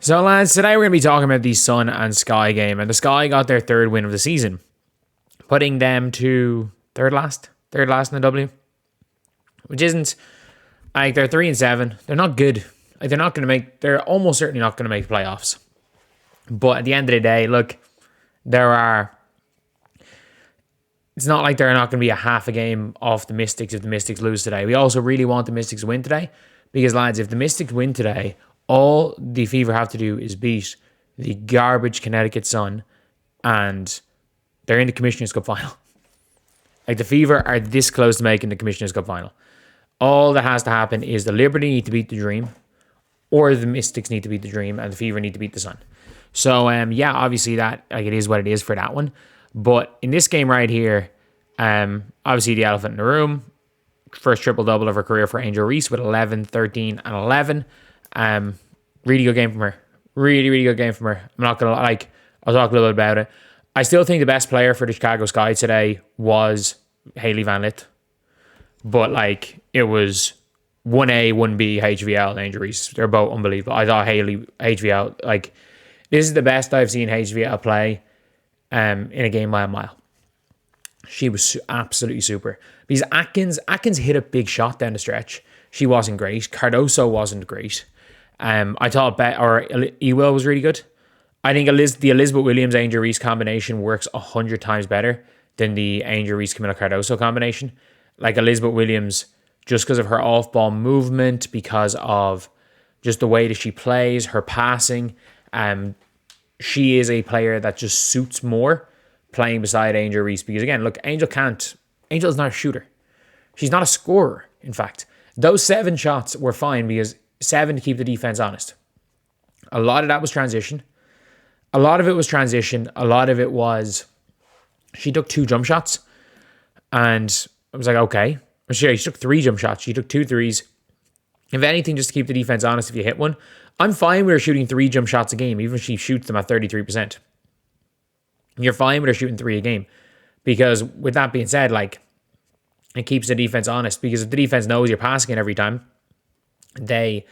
So, lads, today we're going to be talking about the Sun and Sky game. And the Sky got their third win of the season, putting them to third last in the W, which isn't like they're 3-7. They're not good. Like they're almost certainly not going to make playoffs. But at the end of the day, look, it's not like they're not going to be a half a game off the Mystics if the Mystics lose today. We also really want the Mystics to win today because, lads, if the Mystics win today, all the Fever have to do is beat the garbage Connecticut Sun and they're in the Commissioner's Cup final. Like, the Fever are this close to making the Commissioner's Cup final. All that has to happen is the Liberty need to beat the Dream, or the Mystics need to beat the Dream, and the Fever need to beat the Sun. So, obviously that, like, it is what it is for that one. But in this game right here, obviously the elephant in the room, first triple-double of her career for Angel Reese with 11, 13, and 11. Really good game from her. Really, really good game from her. I'm not going to, I'll talk a little bit about it. I still think the best player for the Chicago Sky today was Hailey Van Lith. But, it was 1A, 1B, HVL, and Angel Reese. They're both unbelievable. I thought HVL, this is the best I've seen HVL play in a game by a mile. She was absolutely super. Because Atkins hit a big shot down the stretch. She wasn't great. Cardoso wasn't great. I thought Ewell was really good. I think the Elizabeth Williams Angel Reese combination works 100 times better than the Angel Reese Camila Cardoso combination. Like, Elizabeth Williams, just because of her off-ball movement, because of just the way that she plays, her passing, she is a player that just suits more playing beside Angel Reese. Because again, look, Angel is not a shooter. She's not a scorer, in fact. Those 7 shots were fine because 7 to keep the defense honest. A lot of that was transition. A lot of it was she took 2 jump shots. And I was like, okay. She took 3 jump shots. She took 2 threes. If anything, just to keep the defense honest if you hit one. I'm fine with her shooting 3 jump shots a game, even if she shoots them at 33%. You're fine with her shooting 3 a game. Because with that being said, it keeps the defense honest. Because if the defense knows you're passing it every time, they'll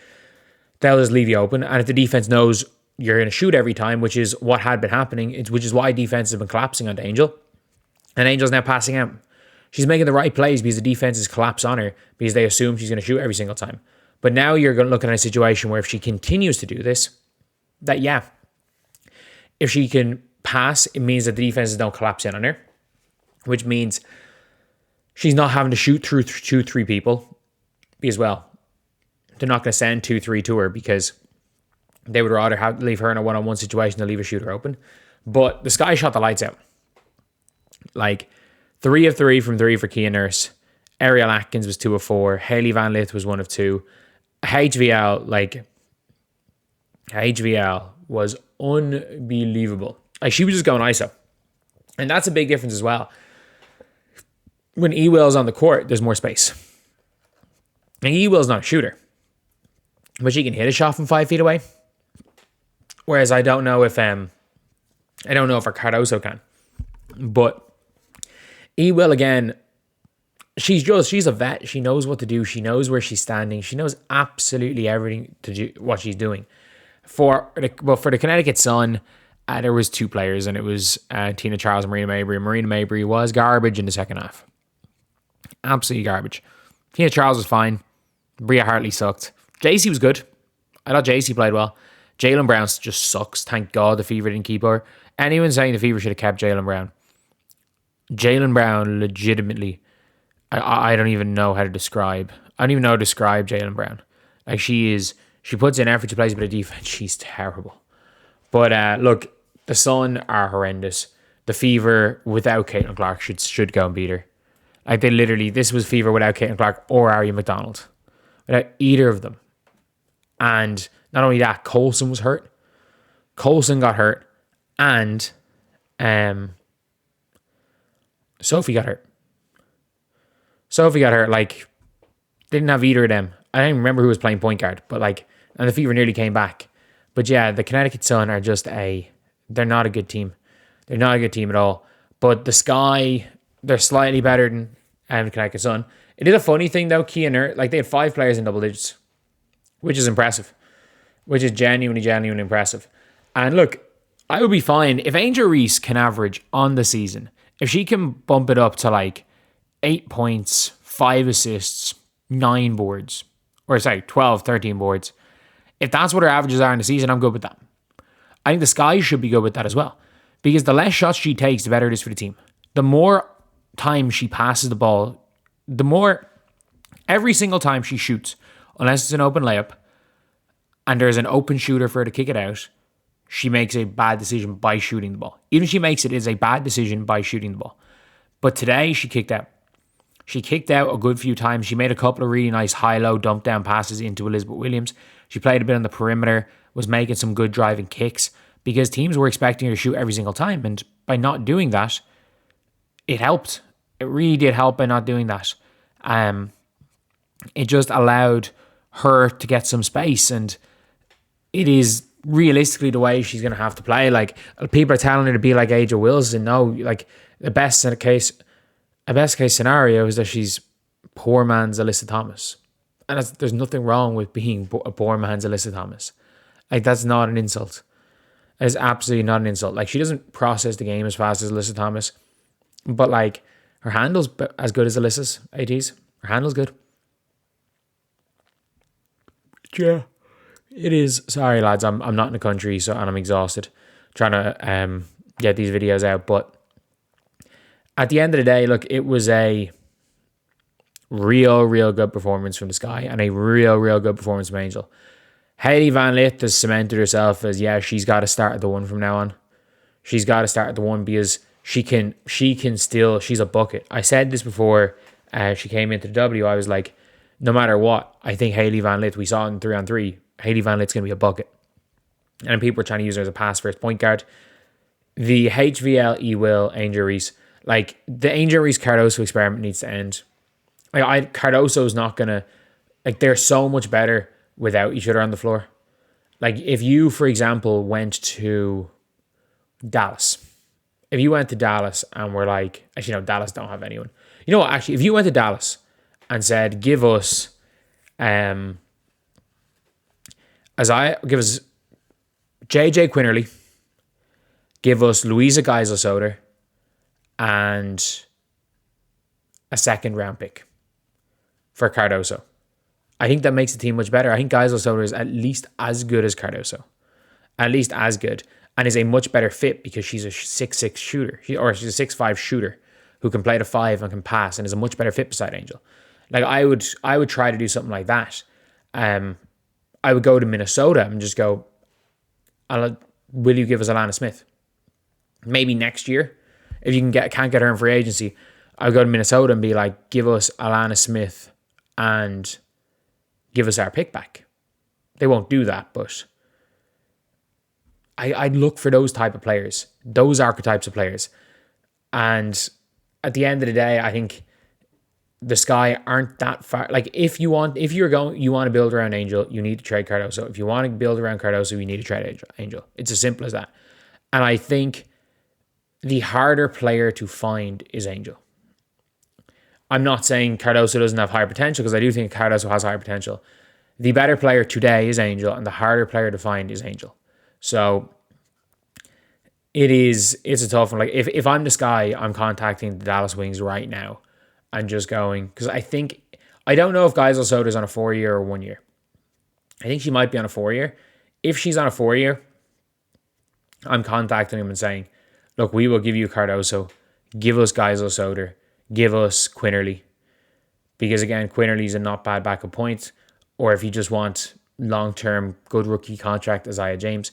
just leave you open. And if the defense knows you're going to shoot every time, which is what had been happening, which is why defense has been collapsing onto Angel. And Angel's now passing out. She's making the right plays because the defense is collapse on her because they assume she's going to shoot every single time. But now you're looking at a situation where if she continues to do this, if she can pass, it means that the defenses don't collapse in on her, which means she's not having to shoot through 2-3 people because, well, they're not going to send 2-3 to her because they would rather leave her in a one-on-one situation than leave a shooter open. But the Sky shot the lights out. 3 of 3 from 3 for Kia Nurse. Ariel Atkins was 2 of 4. Hailey Van Lith was 1 of 2. HVL was unbelievable. She was just going ISO. And that's a big difference as well. When Ewell's on the court, there's more space. And Ewell's not a shooter, but she can hit a shot from 5 feet away. Whereas I don't know if her Cardoso can. But Ewell, again, she's a vet. She knows what to do. She knows where she's standing. She knows absolutely everything to do what she's doing. For the Connecticut Sun, there was 2 players, and it was Tina Charles and Marina Mabry. Marina Mabry was garbage in the second half. Absolutely garbage. Tina Charles was fine. Bria Hartley sucked. JC was good. I thought JC played well. Jaylen Brown just sucks. Thank God the Fever didn't keep her. Anyone saying the Fever should have kept Jaylen Brown. Jaylen Brown legitimately, I don't even know how to describe. I don't even know how to describe Jaylen Brown. She puts in effort, she plays a bit of defense. She's terrible. But look, the Sun are horrendous. The Fever without Caitlin Clark should go and beat her. This was Fever without Caitlin Clark or Aria McDonald. Without either of them. And not only that, Coulson was hurt. Coulson got hurt. And Sophie got hurt. Didn't have either of them. I don't even remember who was playing point guard. But and the Fever nearly came back. But yeah, the Connecticut Sun are they're not a good team. They're not a good team at all. But the Sky, they're slightly better than Connecticut Sun. It is a funny thing though, Kia Nurse, they had 5 players in double digits, which is impressive. which is genuinely impressive. And look, I would be fine if Angel Reese can average on the season, if she can bump it up to like 8 points, 5 assists, 9 boards, or sorry, 12, 13 boards. If that's what her averages are in the season, I'm good with that. I think the Sky should be good with that as well. Because the less shots she takes, the better it is for the team. The more time she passes the ball, the more every single time she shoots, unless it's an open layup, and there's an open shooter for her to kick it out, she makes a bad decision by shooting the ball. Even if she makes it, it's a bad decision by shooting the ball. But today, she kicked out. She kicked out a good few times. She made a couple of really nice high-low dump-down passes into Elizabeth Williams. She played a bit on the perimeter, was making some good driving kicks, because teams were expecting her to shoot every single time. And by not doing that, it helped. It really did help by not doing that. It just allowed her to get some space, and it is realistically the way she's going to have to play. Like, people are telling her to be like Angel Wilson. No, like, the best case scenario is that she's poor man's Alyssa Thomas. And there's nothing wrong with being a poor man's Alyssa Thomas. Like, that's not an insult. It's absolutely not an insult. Like, she doesn't process the game as fast as Alyssa Thomas, but like, her handle's as good as Alyssa's AT's. Her handle's good. Yeah, it is. Sorry, lads, I'm not in the country, and I'm exhausted trying to get these videos out. But at the end of the day, look, it was a real good performance from the Sky, and a real good performance from Angel. Hailey Van Lith has cemented herself as, she's got to start at the 1 from now on. She's got to start at the 1 because she can still, she's a bucket. I said this before she came into the W. I was like, no matter what, I think Hailey Van Lith, we saw in 3-on-3, Hailey Van Lith's going to be a bucket. And people were trying to use her as a pass first point guard. The HVL, E-Will, Angel Reese, like, the Angel Reese Cardoso experiment needs to end. Like, Cardoso's not going to, like, they're so much better without each other on the floor. Like, if you, for example, went to Dallas. If you went to Dallas and were like, actually, no, Dallas don't have anyone. You know what, actually, if you went to Dallas and said, give us JJ Quinterly, give us Louisa Geisel-Soder, and a second round pick for Cardoso. I think that makes the team much better. I think Geisel-Soder is at least as good as Cardoso. At least as good. And is a much better fit because she's a 6'6 shooter. She's a 6'5 shooter who can play the 5 and can pass and is a much better fit beside Angel. Like, I would try to do something like that. I would go to Minnesota and just go, will you give us Alana Smith? Maybe next year. If you can't get her in free agency, I would go to Minnesota and be like, give us Alana Smith and give us our pick back. They won't do that, but I'd look for those type of players, those archetypes of players. And at the end of the day, I think the Sky aren't that far. Like, if you want to build around Angel, you need to trade Cardoso. If you want to build around Cardoso, you need to trade Angel. It's as simple as that. And I think the harder player to find is Angel. I'm not saying Cardoso doesn't have higher potential, because I do think Cardoso has higher potential. The better player today is Angel, and the harder player to find is Angel. So it's a tough one. Like, if I'm the Sky, I'm contacting the Dallas Wings right now and just going, because I don't know if Geisel-Soder's on a 4-year or 1 year. I think she might be on a 4-year. If she's on a 4-year, I'm contacting him and saying, look, we will give you Cardoso, give us Geisel-Soder, give us Quinterly. Because again, Quinterly's a not bad backup point. Or if you just want long-term good rookie contract, Isaiah James.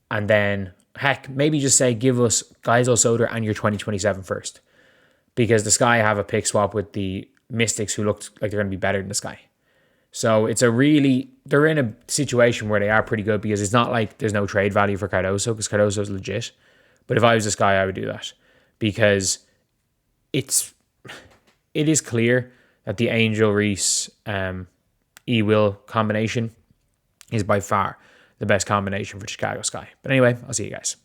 And then, heck, maybe just say, give us Geisel-Soder and your 2027 first. Because the Sky have a pick swap with the Mystics, who looked like they're going to be better than the Sky. So they're in a situation where they are pretty good, because it's not like there's no trade value for Cardoso, because Cardoso is legit. But if I was the Sky, I would do that, because it is clear that the Angel Reese E-Will combination is by far the best combination for Chicago Sky. But anyway, I'll see you guys.